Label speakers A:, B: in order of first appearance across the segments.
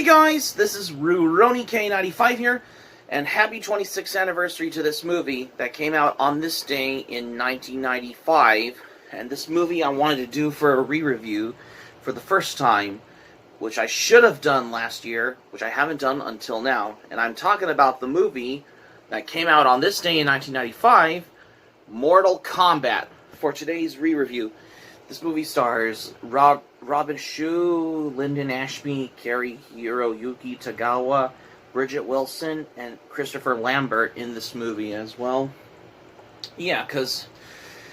A: guys, this is RuRoniK95 here, and happy 26th anniversary to this movie that came out on this day in 1995. And this movie I wanted to do for a re-review for the first time, which I should have done last year, which I haven't done until now. And I'm talking about the movie that came out on this day in 1995, Mortal Kombat, for today's re-review. This movie stars Robin Shue, Lyndon Ashby, Cary Hiroyuki Tagawa, Bridget Wilson, and Christopher Lambert in this movie as well. Yeah, because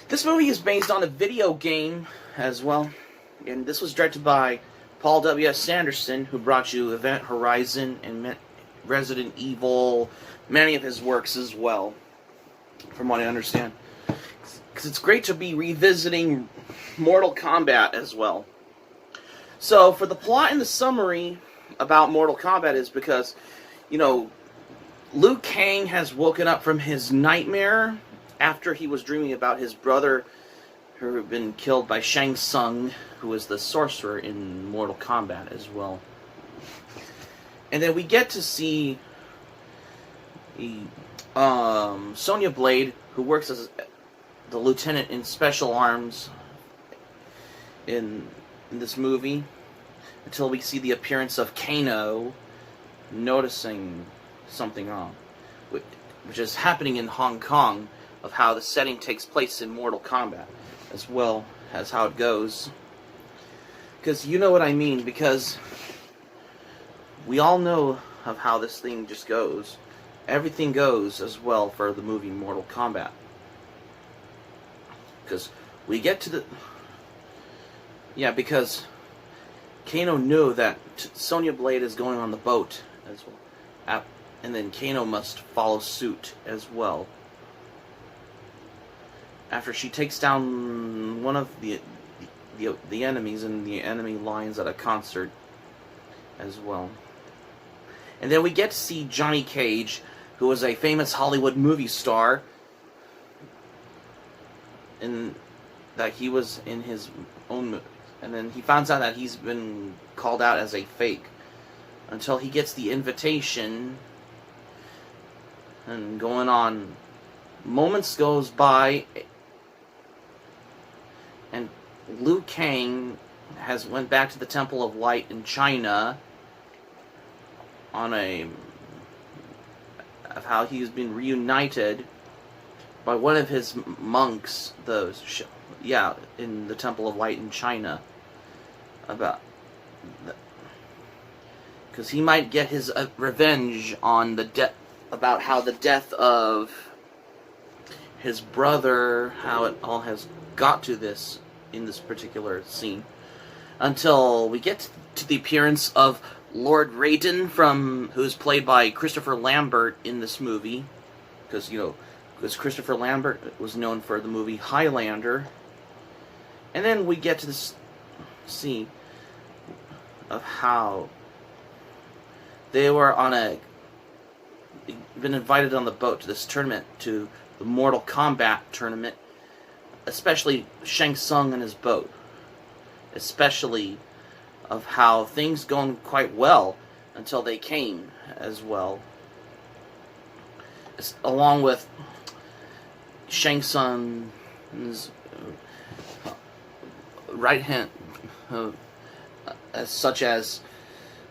A: this movie is based on a video game as well. And this was directed by Paul W.S. Sanderson, who brought you Event Horizon and Resident Evil, many of his works as well, from what I understand. Because it's great to be revisiting Mortal Kombat as well. So, for the plot and the summary about Mortal Kombat is because, you know, Liu Kang has woken up from his nightmare after he was dreaming about his brother who had been killed by Shang Tsung, who was the sorcerer in Mortal Kombat as well. And then we get to see Sonya Blade, who works as the lieutenant in special arms in this movie, until we see the appearance of Kano noticing something wrong, which is happening in Hong Kong, of how the setting takes place in Mortal Kombat, as well as how it goes. Because you know what I mean, because we all know of how this thing just goes. Everything goes as well for the movie Mortal Kombat. Because we get to the... Yeah, because Kano knew that Sonya Blade is going on the boat as well. And then Kano must follow suit as well. After she takes down one of the enemies in the enemy lines at a concert as well. And then we get to see Johnny Cage, who was a famous Hollywood movie star, in that he was in his own movie. And then he finds out that he's been called out as a fake, until he gets the invitation. And going on, moments goes by, and Liu Kang has went back to the Temple of Light in China on of how he's been reunited by one of his monks, in the Temple of Light in China, because he might get his revenge on about how the death of his brother, how it all has got to this in this particular scene, until we get to the appearance of Lord Raiden, who's played by Christopher Lambert in this movie, because Christopher Lambert was known for the movie Highlander. And then we get to this scene of how they were been invited on the boat to this tournament, to the Mortal Kombat tournament, especially Shang Tsung and his boat, especially of how things going quite well until they came as well, along with Shang Tsung's right hand, such as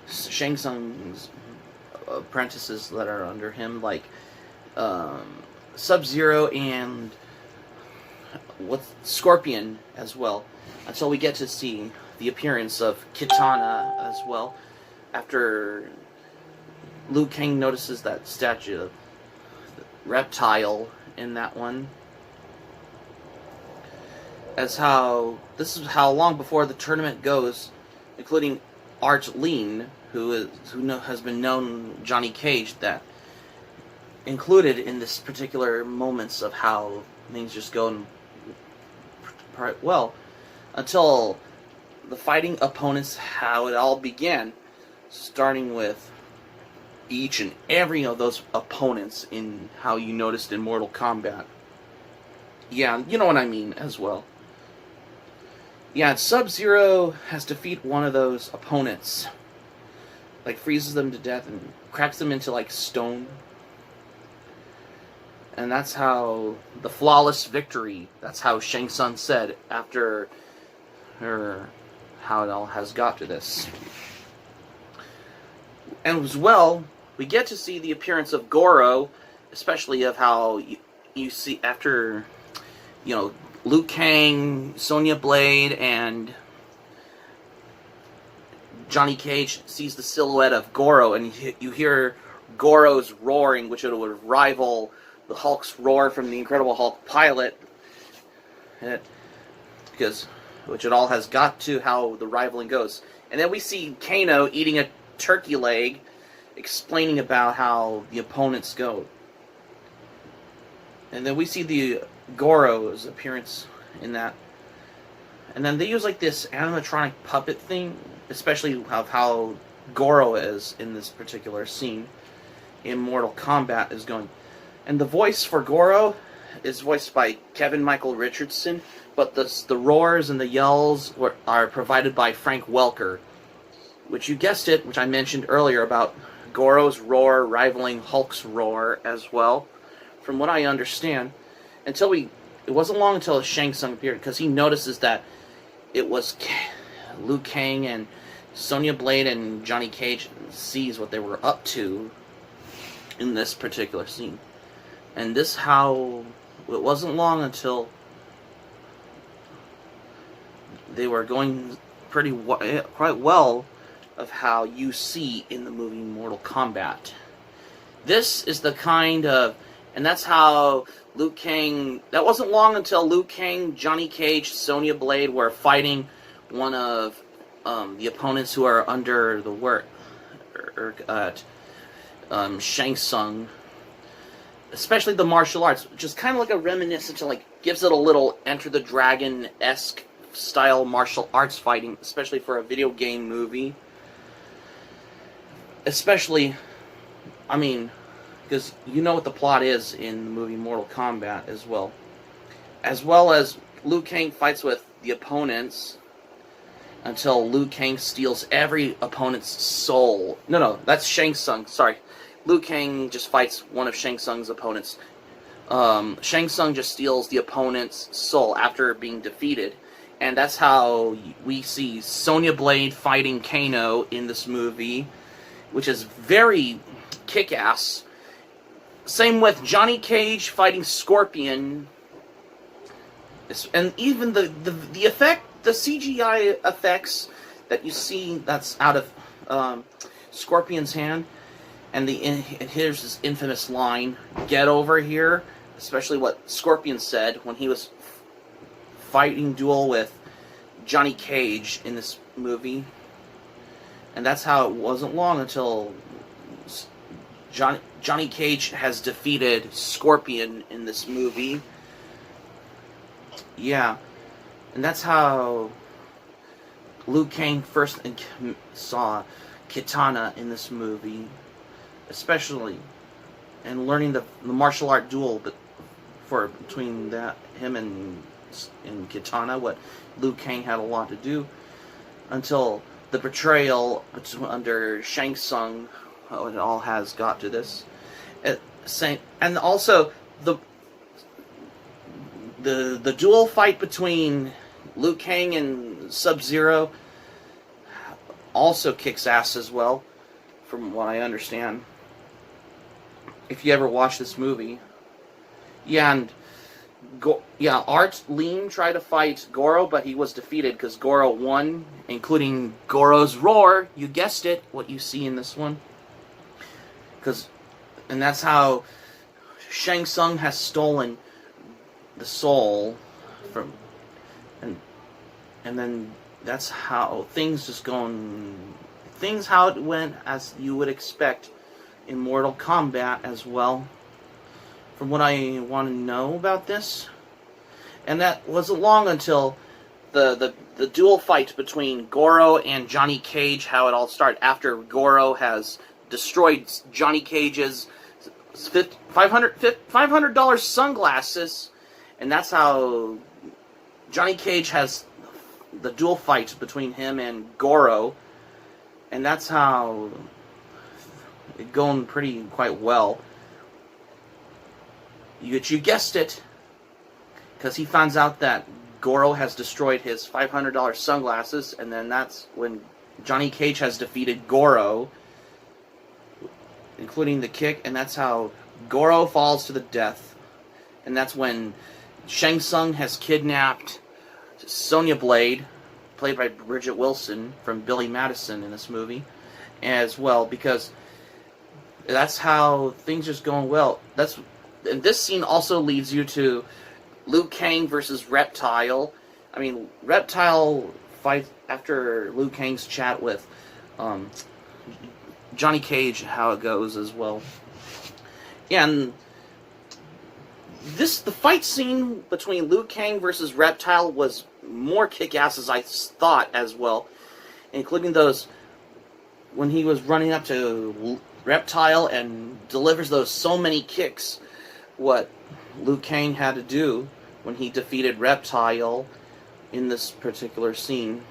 A: Shang Tsung's apprentices that are under him, like Sub-Zero and Scorpion as well, until we get to see the appearance of Kitana as well, after Liu Kang notices that statue of the reptile in that one. This is how long before the tournament goes, including Art Lean, who has been known Johnny Cage, that included in this particular moments of how things just go well, until the fighting opponents, how it all began, starting with each and every of those opponents in how you noticed in Mortal Kombat. Yeah, you know what I mean as well. Yeah, Sub-Zero has to defeat one of those opponents like freezes them to death and cracks them into like stone. And that's how the flawless victory, that's how Shang Tsung said after her, how it all has got to this. And as well, we get to see the appearance of Goro, especially of how you see after, you know, Liu Kang, Sonya Blade, and Johnny Cage sees the silhouette of Goro, and you hear Goro's roaring, which it would rival the Hulk's roar from the Incredible Hulk pilot, which it all has got to how the rivaling goes. And then we see Kano eating a turkey leg, explaining about how the opponents go. And then we see the Goro's appearance in that. And then they use like this animatronic puppet thing, especially of how Goro is in this particular scene in Mortal Kombat is going. And the voice for Goro is voiced by Kevin Michael Richardson, but the roars and the yells are provided by Frank Welker, which you guessed it, which I mentioned earlier about Goro's roar rivaling Hulk's roar as well, from what I understand. It wasn't long until Shang Tsung appeared, because he notices that it was Liu Kang and Sonya Blade and Johnny Cage sees what they were up to in this particular scene. And this how it wasn't long until they were going quite well of how you see in the movie Mortal Kombat. This is the kind of, and that's how Liu Kang, that wasn't long until Liu Kang, Johnny Cage, Sonya Blade were fighting one of the opponents who are under the work at Shang Tsung, especially the martial arts, which is kind of like a reminiscent to, like, gives it a little Enter the Dragon-esque style martial arts fighting, especially for a video game movie. Especially, I mean, because you know what the plot is in the movie Mortal Kombat as well. As well as Liu Kang fights with the opponents until Liu Kang steals every opponent's soul. No, that's Shang Tsung, sorry. Liu Kang just fights one of Shang Tsung's opponents. Shang Tsung just steals the opponent's soul after being defeated. And that's how we see Sonya Blade fighting Kano in this movie, which is very kick-ass. Same with Johnny Cage fighting Scorpion. And even the CGI effects that you see that's out of Scorpion's hand. And here's this infamous line, "Get over here," especially what Scorpion said when he was fighting duel with Johnny Cage in this movie. And that's how it wasn't long until Johnny Cage has defeated Scorpion in this movie. Yeah. And that's how Liu Kang first saw Kitana in this movie. Especially, and learning the martial art duel between him and Kitana, what Liu Kang had a lot to do, until the betrayal under Shang Tsung, how it all has got to this. And also the duel fight between Liu Kang and Sub-Zero also kicks ass as well, from what I understand. If you ever watch this movie. Yeah, and Art Lean tried to fight Goro, but he was defeated because Goro won, including Goro's roar. You guessed it, what you see in this one. And that's how Shang Tsung has stolen the soul from, and then that's how things how it went as you would expect in Mortal Kombat as well, from what I want to know about this. And that wasn't long until the duel fight between Goro and Johnny Cage, how it all started after Goro has destroyed Johnny Cage's $500 sunglasses, and that's how Johnny Cage has the duel fight between him and Goro. And that's how it's going quite well. You guessed it, because he finds out that Goro has destroyed his $500 sunglasses, and then that's when Johnny Cage has defeated Goro, including the kick, and that's how Goro falls to the death. And that's when Shang Tsung has kidnapped Sonya Blade, played by Bridget Wilson from Billy Madison in this movie, as well, because that's how things are going well. And this scene also leads you to Liu Kang versus Reptile. I mean, Reptile fights after Liu Kang's chat with Johnny Cage, how it goes as well. And the fight scene between Liu Kang versus Reptile was more kick-ass as I thought as well, including those when he was running up to Reptile and delivers those so many kicks, what Liu Kang had to do when he defeated Reptile in this particular scene.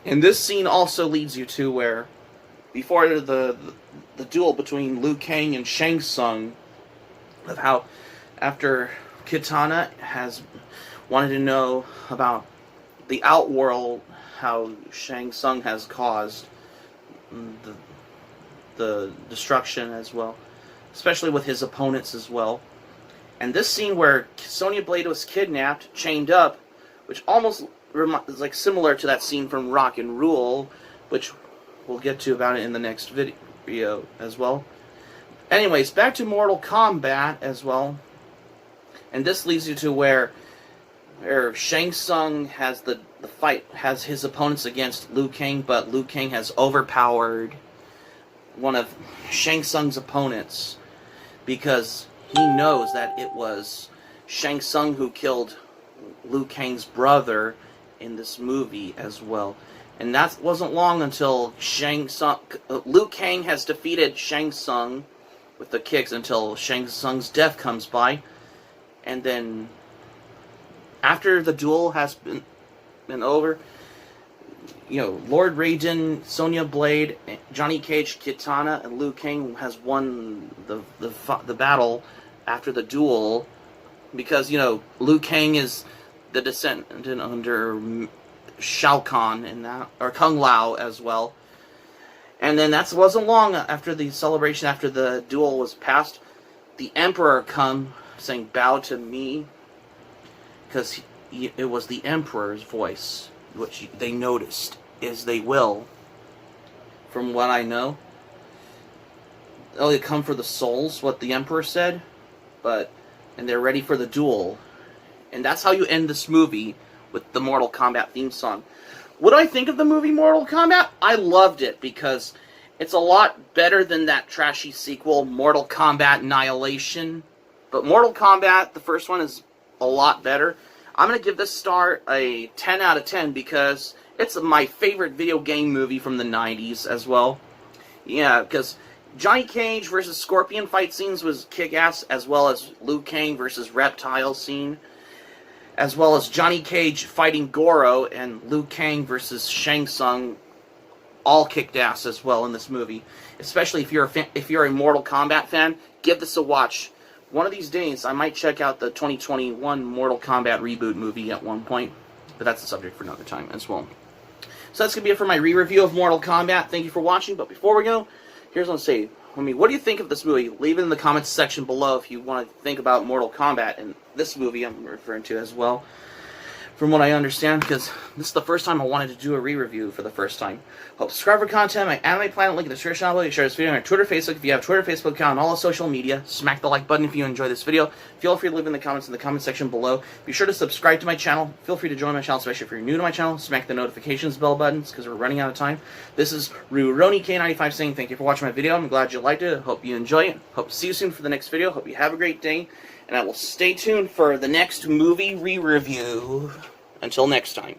A: And this scene also leads you to where, before the duel between Liu Kang and Shang Tsung, of how after Kitana has wanted to know about the Outworld, how Shang Tsung has caused the destruction as well, especially with his opponents as well. And this scene where Sonya Blade was kidnapped, chained up, which almost is like similar to that scene from Rock and Rule, which we'll get to about it in the next video as well. Anyways, back to Mortal Kombat as well. And this leads you to where Shang Tsung has the fight, has his opponents against Liu Kang, but Liu Kang has overpowered one of Shang Tsung's opponents, because he knows that it was Shang Tsung who killed Liu Kang's brother in this movie as well. And that wasn't long until Liu Kang has defeated Shang Tsung with the kicks until Shang Tsung's death comes by. And then after the duel has been over, you know, Lord Raiden, Sonya Blade, Johnny Cage, Kitana, and Liu Kang has won the battle after the duel, because, you know, Liu Kang is the descendant under Shao Kahn and that, or Kung Lao as well. And then that wasn't long after the celebration, after the duel was passed, the Emperor come saying, "Bow to me," because it was the Emperor's voice, which they noticed, as they will, from what I know. Oh, they come for the souls, what the Emperor said, and they're ready for the duel. And that's how you end this movie, with the Mortal Kombat theme song. What do I think of the movie Mortal Kombat? I loved it, because it's a lot better than that trashy sequel, Mortal Kombat Annihilation. But Mortal Kombat, the first one, is a lot better. I'm going to give this star a 10 out of 10 because it's my favorite video game movie from the 90s as well. Yeah, because Johnny Cage versus Scorpion fight scenes was kick-ass, as well as Liu Kang versus Reptile scene, as well as Johnny Cage fighting Goro and Liu Kang versus Shang Tsung, all kicked ass as well in this movie. Especially if you're a Mortal Kombat fan, give this a watch. One of these days, I might check out the 2021 Mortal Kombat reboot movie at one point, but that's a subject for another time as well. So that's going to be it for my re-review of Mortal Kombat. Thank you for watching, but before we go, here's what I'm saying. What do you think of this movie? Leave it in the comments section below if you want to think about Mortal Kombat and this movie I'm referring to as well, from what I understand, because this is the first time I wanted to do a re-review for the first time. Hope to subscribe for content, my Anime Planet link in the description below. You share this video on your Twitter, Facebook. If you have Twitter, Facebook account, and all the social media, smack the like button if you enjoy this video. Feel free to leave in the comments in the comment section below. Be sure to subscribe to my channel. Feel free to join my channel, especially if you're new to my channel. Smack the notifications bell buttons, because we're running out of time. This is RuRoniK95 saying thank you for watching my video. I'm glad you liked it. Hope you enjoy it. Hope to see you soon for the next video. Hope you have a great day. And I will stay tuned for the next movie re-review. Until next time.